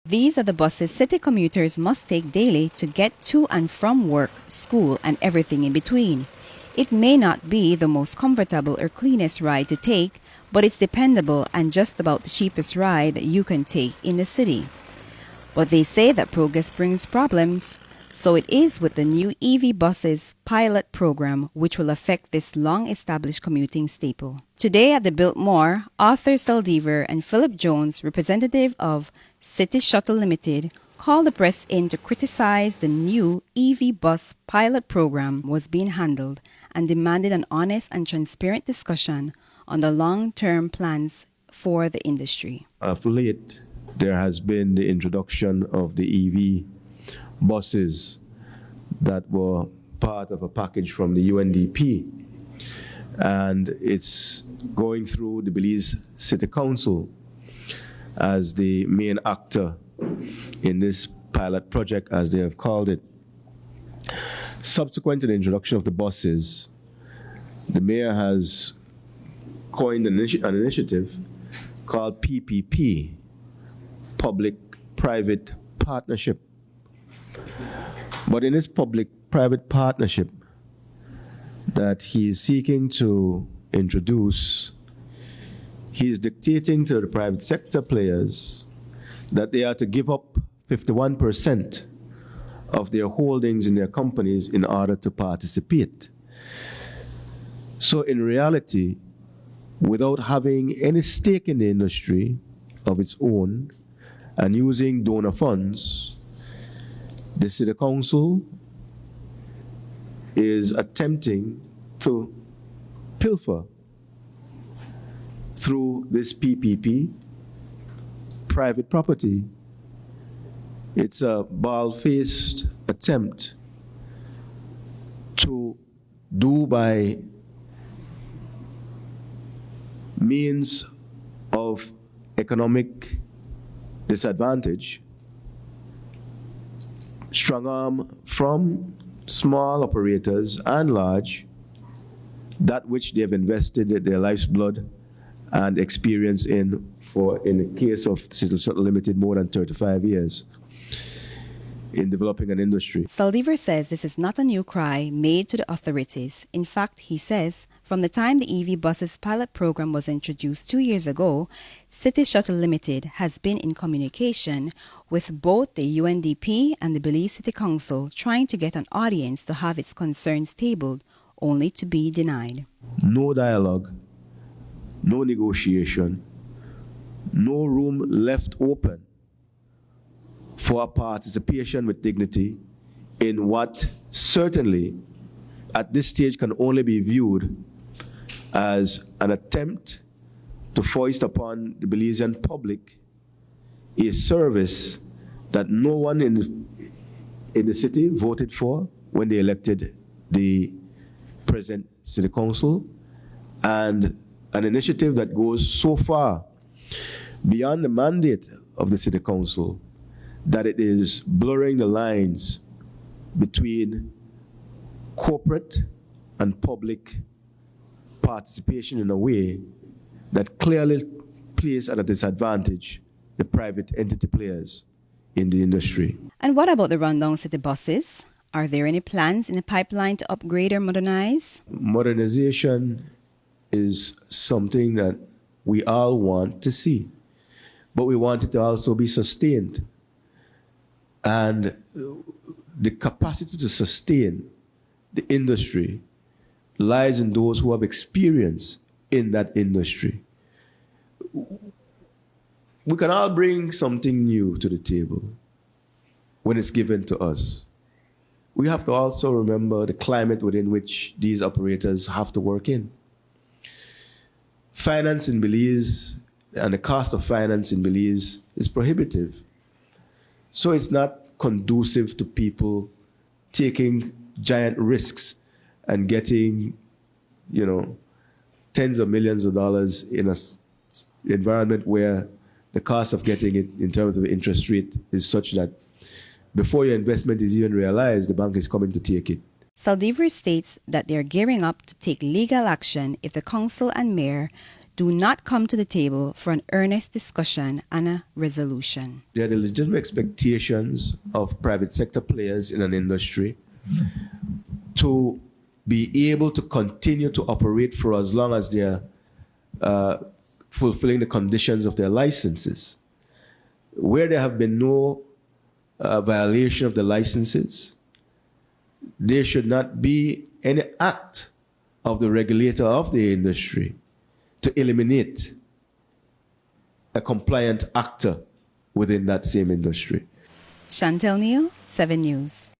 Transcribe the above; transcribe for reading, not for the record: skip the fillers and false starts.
These are the buses city commuters must take daily to get to and from work, school, and everything in between. It may not be the most comfortable or cleanest ride to take, but it's dependable and just about the cheapest ride that you can take in the city. But they say that progress brings problems. So it is with the new EV buses pilot program, which will affect this long-established commuting staple. Today at the Biltmore, Arthur Saldivar and Philip Jones, representative of City Shuttle Limited, called the press in to criticize the new EV bus pilot program was being handled and demanded an honest and transparent discussion on the long-term plans for the industry. Of late, there has been the introduction of the EV buses that were part of a package from the UNDP, and it's going through the Belize City Council as the main actor in this pilot project, as they have called it. Subsequent to the introduction of the buses, the mayor has coined an initiative called PPP, Public-Private Partnership. But in this public-private partnership that he is seeking to introduce, he is dictating to the private sector players that they are to give up 51% of their holdings in their companies in order to participate. So in reality, without having any stake in the industry of its own and using donor funds, the City Council is attempting to pilfer through this PPP, private property. It's a bald-faced attempt to do by means of economic disadvantage, strong arm from small operators and large, that which they have invested their life's blood and experience in the case of City Shuttle Limited, more than 35 years in developing an industry. Saldivar says this is not a new cry made to the authorities. In fact, he says, from the time the EV buses pilot program was introduced 2 years ago, City Shuttle Limited has been in communication with both the UNDP and the Belize City Council, trying to get an audience to have its concerns tabled, only to be denied. No dialogue, no negotiation, no room left open for participation with dignity in what certainly at this stage can only be viewed as an attempt to foist upon the Belizean public a service that no one in the city voted for when they elected the present City Council, and an initiative that goes so far beyond the mandate of the City Council that it is blurring the lines between corporate and public participation in a way that clearly places at a disadvantage the private entity players in the industry. And what about the rundown city buses? Are there any plans in the pipeline to upgrade or modernize? Modernization is something that we all want to see, but we want it to also be sustained. And the capacity to sustain the industry lies in those who have experience in that industry. We can all bring something new to the table when it's given to us. We have to also remember the climate within which these operators have to work in. Finance in Belize and the cost of finance in Belize is prohibitive. So it's not conducive to people taking giant risks and getting, tens of millions of dollars in an environment where the cost of getting it in terms of interest rate is such that before your investment is even realized, the bank is coming to take it. Saldivar states that they're gearing up to take legal action if the council and mayor do not come to the table for an earnest discussion and a resolution. There are the legitimate expectations of private sector players in an industry to be able to continue to operate for as long as they are fulfilling the conditions of their licenses. Where there have been no violation of the licenses, there should not be any act of the regulator of the industry to eliminate a compliant actor within that same industry. Chantel Neal, 7 News.